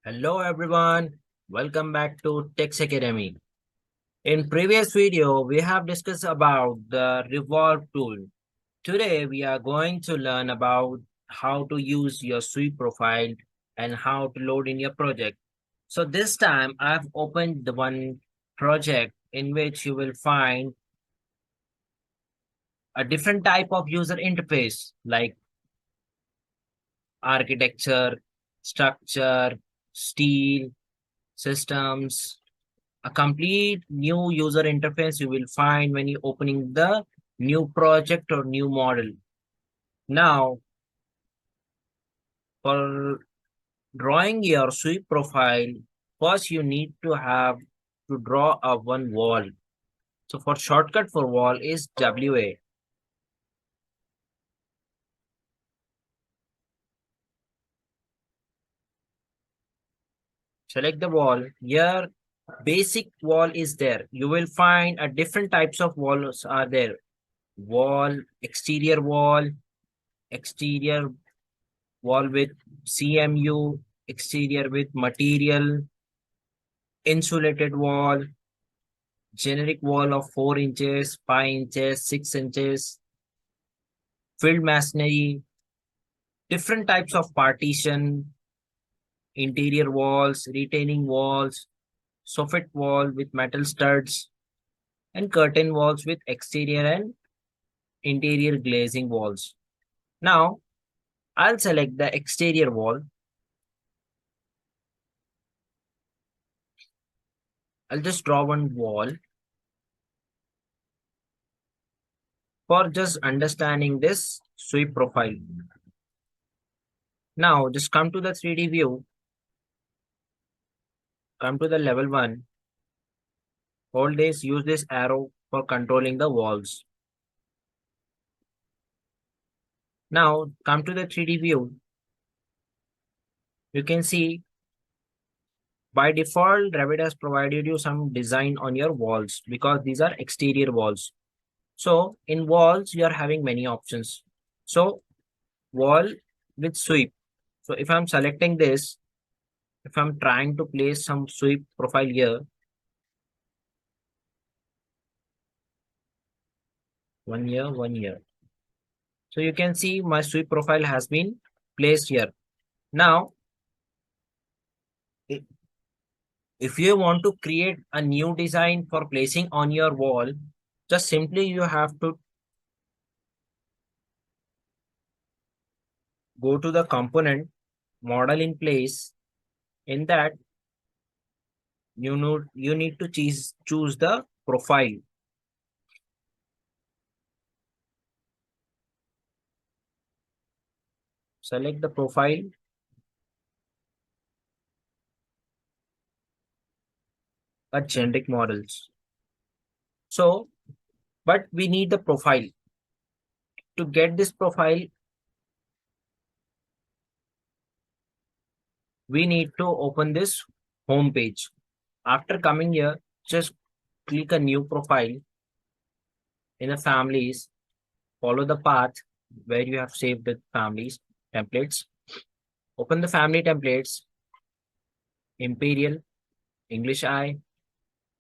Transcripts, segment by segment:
Hello everyone, welcome back to Teks Academy. In previous video, we have discussed about the revolve tool. Today, we are going to learn about how to use your sweep profile and how to load in your project. So this time, I've opened the one project in which you will find a different type of user interface like architecture, structure, steel, systems, a complete new user interface you will find when you're opening the new project or new model. Now, for drawing your sweep profile, first you need to have to draw a one wall. So for shortcut for wall is WA. Select the wall. Here, basic wall is there. You will find a different types of walls are there. Exterior wall with CMU, exterior with material, insulated wall, generic wall of 4 inches, 5 inches, 6 inches, filled masonry, different types of partition, interior walls, retaining walls, soffit wall with metal studs, and curtain walls with exterior and interior glazing walls. Now, I'll select the exterior wall. I'll just draw one wall for just understanding this sweep profile. Now, just come to the 3D view, come to the level 1. Hold this, use this arrow for controlling the walls. Now, come to the 3D view. You can see by default, Revit has provided you some design on your walls because these are exterior walls. So, in walls, you are having many options. So, wall with sweep. So, if I'm selecting this, if I'm trying to place some sweep profile here, 1 year, 1 year. So you can see my sweep profile has been placed here. Now, if you want to create a new design for placing on your wall, just simply you have to go to the component model in place. In that, you need to choose the profile. Select the profile. A generic models. So, but we need the profile. To get this profile, we need to open this home page. After coming here, just click a new profile in the families, follow the path where you have saved the families templates, open the family templates, Imperial, English I,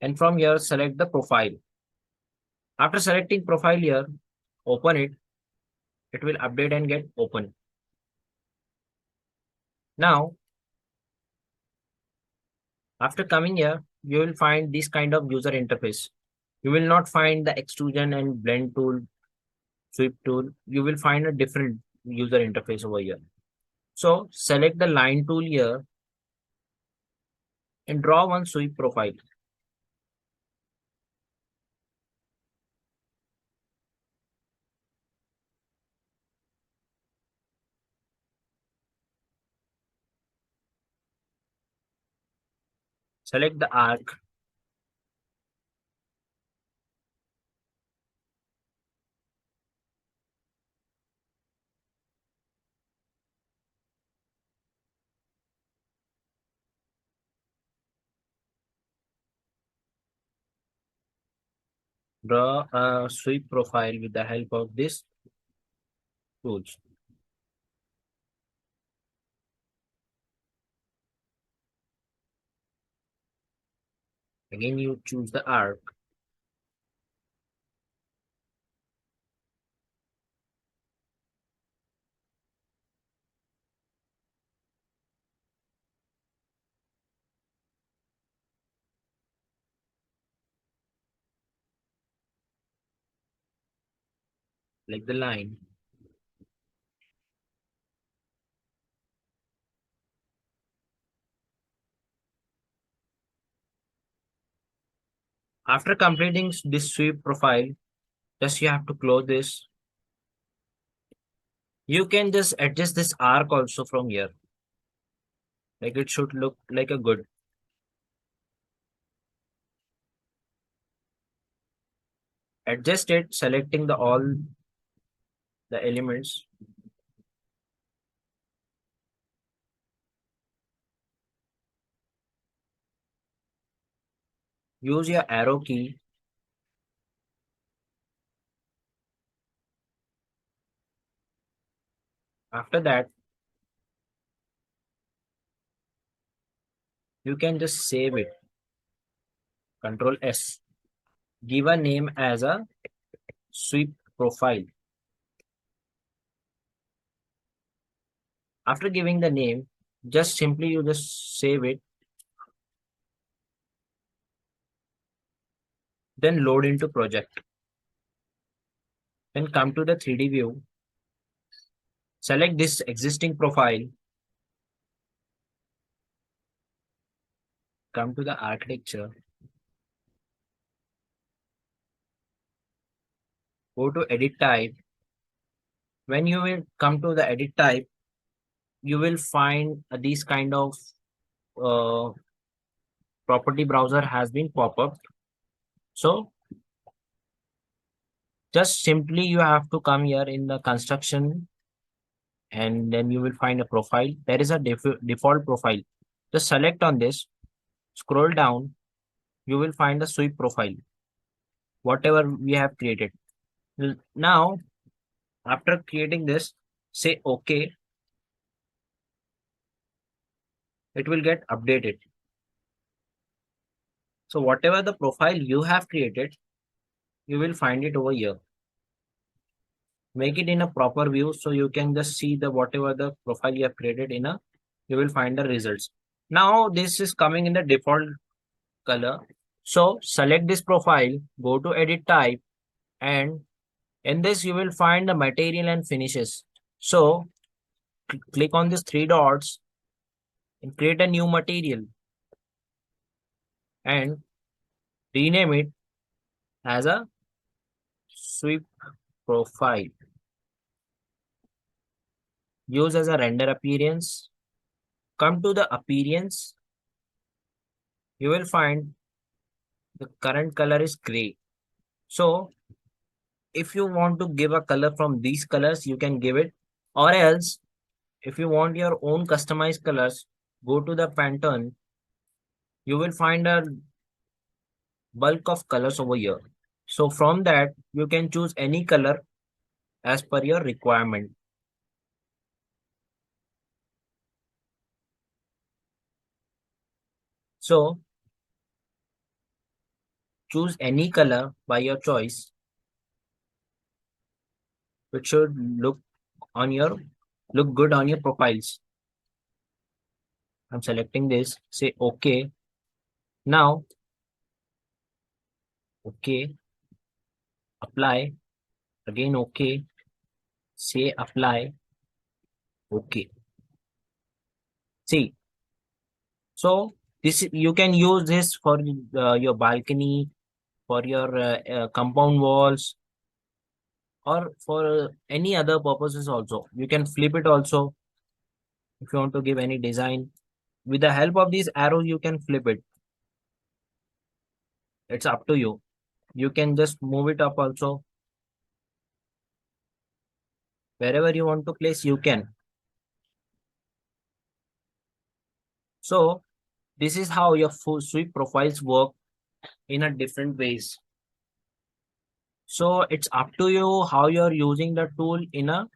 and from here select the profile. After selecting profile here, open it, it will update and get open. Now, after coming here, you will find this kind of user interface. You will not find the extrusion and blend tool, sweep tool. You will find a different user interface over here. So select the line tool here and draw one sweep profile. Select the arc. Draw a sweep profile with the help of this tools. Again, you choose the arc. Like the line. After completing this sweep profile, just you have to close this. You can just adjust this arc also from here. Like it should look like a good. Adjust it, selecting the all the elements. Use your arrow key. After that, you can just save it. Control S. Give a name as a sweep profile. After giving the name, just simply you just save it, then load into project. Then come to the 3D view. Select this existing profile. Come to the architecture. Go to edit type. When you will come to the edit type, you will find these kind of uh, property browser has been pop up. So just simply you have to come here in the construction and then you will find a profile. There is a default profile. Just select on this, scroll down, you will find the sweep profile, whatever we have created. Now, after creating this, say OK, it will get updated. So whatever the profile you have created, you will find it over here. Make it in a proper view so you can just see the whatever the profile you have created in a, you will find the results. Now this is coming in the default color. So select this profile, go to edit type, and in this you will find the material and finishes. So click on these three dots and create a new material and rename it as a sweep profile. Use as a render appearance. Come to the appearance. You will find the current color is gray. So if you want to give a color from these colors, you can give it. Or else, if you want your own customized colors, go to the Pantone. You will find a bulk of colors over here. So from that, you can choose any color as per your requirement. So choose any color by your choice, which should on your look good on your profiles. I'm selecting this, say OK. Now, OK, apply, again OK, say apply, OK. See, so you can use this for your balcony, for your compound walls, or for any other purposes also. You can flip it also if you want to give any design. With the help of these arrows, you can flip it. It's up to you. You can just move it up also. Wherever you want to place, you can. So this is how your full sweep profiles work in a different ways. So it's up to you how you're using the tool in a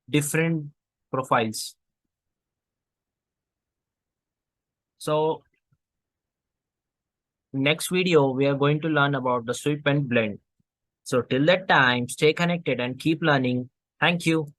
different profiles. So Next video, we are going to learn about the sweep and blend. So till that time, stay connected and keep learning. Thank you.